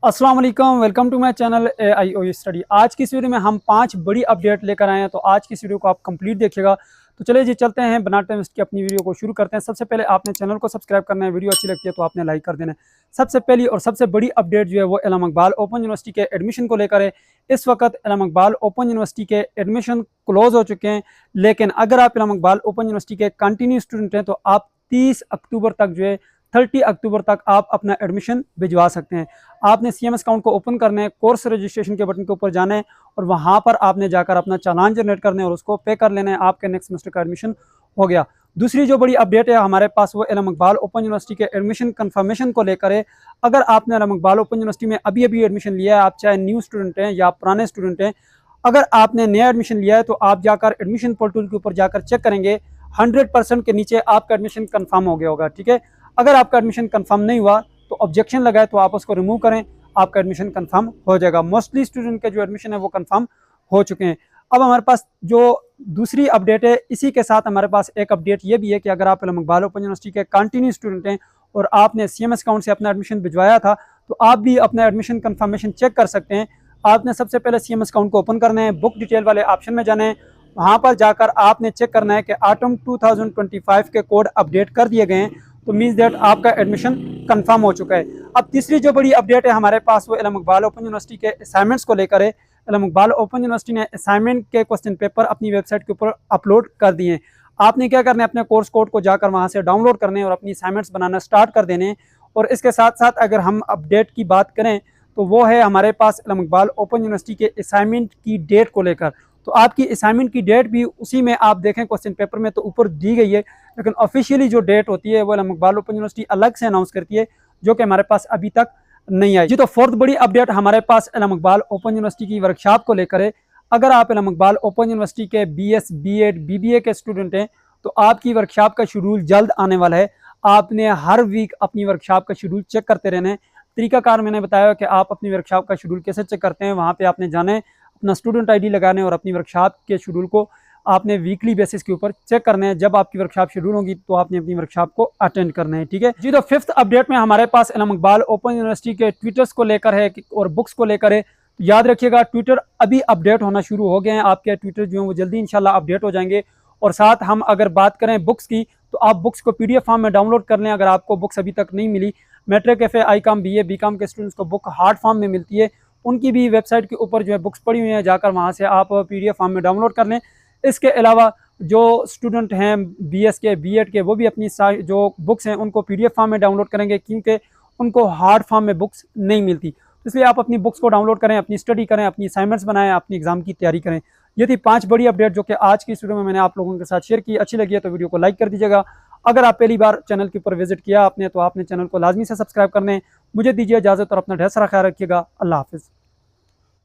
अस्सलाम वालेकुम, welcome to my channel AIOU स्टडी। आज की इस वीडियो में हम 5 बड़ी अपडेट लेकर आए हैं, तो आज की इस वीडियो को आप कंप्लीट देखिएगा। तो चलिए जी चलते हैं, बिना टाइम वेस्ट के अपनी वीडियो को शुरू करते हैं। सबसे पहले आपने चैनल को सब्सक्राइब करना है, वीडियो अच्छी लगती है तो आपने लाइक कर देना है। सबसे पहली और सबसे बड़ी अपडेट जो है वो इल्म इकबाल ओपन यूनिवर्सिटी के एडमिशन को लेकर है। इस वक्त इल्म इकबाल ओपन यूनिवर्सिटी के एडमिशन क्लोज हो चुके हैं, लेकिन अगर आप इल्म इकबाल ओपन यूनिवर्सिटी के कंटिन्यू स्टूडेंट हैं तो आप 30 अक्टूबर तक जो है 30 अक्टूबर तक आप अपना एडमिशन भिजवा सकते हैं। आपने CMS अकाउंट को ओपन करना है, कोर्स रजिस्ट्रेशन के बटन के ऊपर जाना है और वहाँ पर आपने जाकर अपना चालान जनरेट करना है और उसको पे कर लेना है। आपके नेक्स्ट सेमेस्टर का एडमिशन हो गया। दूसरी जो बड़ी अपडेट है हमारे पास वो इल्म इकबाल ओपन यूनिवर्सिटी के एडमिशन कंफर्मेशन को लेकर है। अगर आपने इल्म इकबाल ओपन यूनिवर्सिटी में अभी अभी एडमिशन लिया है, आप चाहे न्यू स्टूडेंट हैं या पुराने स्टूडेंट हैं, अगर आपने नया एडमिशन लिया है तो आप जाकर एडमिशन पोर्टल के ऊपर जाकर चेक करेंगे, 100% के नीचे आपका एडमिशन कंफर्म हो गया होगा। ठीक है, अगर आपका एडमिशन कंफर्म नहीं हुआ तो ऑब्जेक्शन लगाए तो आप उसको रिमूव करें, आपका एडमिशन कंफर्म हो जाएगा। मोस्टली स्टूडेंट के जो एडमिशन है वो कंफर्म हो चुके हैं। अब हमारे पास जो दूसरी अपडेट है, इसी के साथ हमारे पास एक अपडेट ये भी है कि अगर आप इल्म इकबाल ओपन यूनिवर्सिटी के कंटिन्यू स्टूडेंट हैं और आपने CMS अकाउंट से अपना एडमिशन भिजवाया था तो आप भी अपना एडमिशन कंफर्मेशन चेक कर सकते हैं। आपने सबसे पहले CMS अकाउंट को ओपन करना है, बुक डिटेल वाले ऑप्शन में जाना है, वहाँ पर जाकर आपने चेक करना है कि ऑटम 2025 के कोड अपडेट कर दिए गए हैं, तो मीन्स दैट आपका एडमिशन कंफर्म हो चुका है। अब तीसरी जो बड़ी अपडेट है हमारे पास वो इल्म इकबाल ओपन यूनिवर्सिटी के असाइनमेंट्स को लेकर है। इल्म इकबाल ओपन यूनिवर्सिटी ने असाइनमेंट के क्वेश्चन पेपर अपनी वेबसाइट के ऊपर अपलोड कर दिए हैं। आपने क्या करना है, अपने कोर्स कोड को जाकर वहाँ से डाउनलोड करने और अपनी असाइनमेंट्स बनाना स्टार्ट कर देने हैं। और इसके साथ साथ अगर हम अपडेट की बात करें तो वो है हमारे पास इल्म इकबाल ओपन यूनिवर्सिटी के असाइनमेंट की डेट को लेकर। तो आपकी असाइनमेंट की डेट भी उसी में आप देखें क्वेश्चन पेपर में तो ऊपर दी गई है, लेकिन ऑफिशियली जो डेट होती है वो इल्म इकबाल ओपन यूनिवर्सिटी अलग से अनाउंस करती है, जो कि हमारे पास अभी तक नहीं आई जी। तो फोर्थ बड़ी अपडेट हमारे पास इल्म इकबाल ओपन यूनिवर्सिटी की वर्कशॉप को लेकर है। अगर आप इल्म इकबाल ओपन यूनिवर्सिटी के BS B.Ed BBA के स्टूडेंट हैं तो आपकी वर्कशॉप का शेड्यूल जल्द आने वाला है। आपने हर वीक अपनी वर्कशॉप का शेड्यूल चेक करते रहना है। तरीकाकार मैंने बताया कि आप अपनी वर्कशॉप का शेड्यूल कैसे चेक करते हैं। वहाँ पे आपने जाना है, अपना स्टूडेंट ID लगाने और अपनी वर्कशॉप के शेड्यूल को आपने वीकली बेसिस के ऊपर चेक करना है। जब आपकी वर्कशॉप शेड्यूल होगी तो आपने अपनी वर्कशॉप को अटेंड करना है। ठीक है जी। तो फिफ्थ अपडेट में हमारे पास इल्म इकबाल ओपन यूनिवर्सिटी के ट्विटर्स को लेकर है और बुक्स को लेकर है। याद रखिएगा, ट्विटर अभी अपडेट होना शुरू हो गए हैं। आपके ट्विटर जो है वो जल्दी इंशाल्लाह अपडेट हो जाएंगे। और साथ हम अगर बात करें बुक्स की तो आप बुक्स को PDF फॉर्म में डाउनलोड कर लें। अगर आपको बुक्स अभी तक नहीं मिली, matric FA ICOM BA BCom के स्टूडेंट्स को बुक हार्ड फॉर्म में मिलती है, उनकी भी वेबसाइट के ऊपर जो है बुक्स पड़ी हुई हैं, जाकर वहाँ से आप PDF फॉर्म में डाउनलोड कर लें। इसके अलावा जो स्टूडेंट हैं BS के B.Ed के वो भी अपनी जो बुक्स हैं उनको PDF फॉर्म में डाउनलोड करेंगे, क्योंकि उनको हार्ड फॉर्म में बुक्स नहीं मिलती। इसलिए आप अपनी बुक्स को डाउनलोड करें, अपनी स्टडी करें, अपनी असाइनमेंट्स बनाएं, अपनी एग्जाम की तैयारी करें। ये थी 5 बड़ी अपडेट जो कि आज की इस वीडियो में मैंने आप लोगों के साथ शेयर की। अच्छी लगी है तो वीडियो को लाइक कर दीजिएगा। अगर आप पहली बार चैनल के ऊपर विजिट किया आपने तो आपने चैनल को लाजमी से सब्सक्राइब करने। मुझे दीजिए इजाजत और अपना ढेर सारा ख्याल रखिएगा। अल्लाह हाफिज़।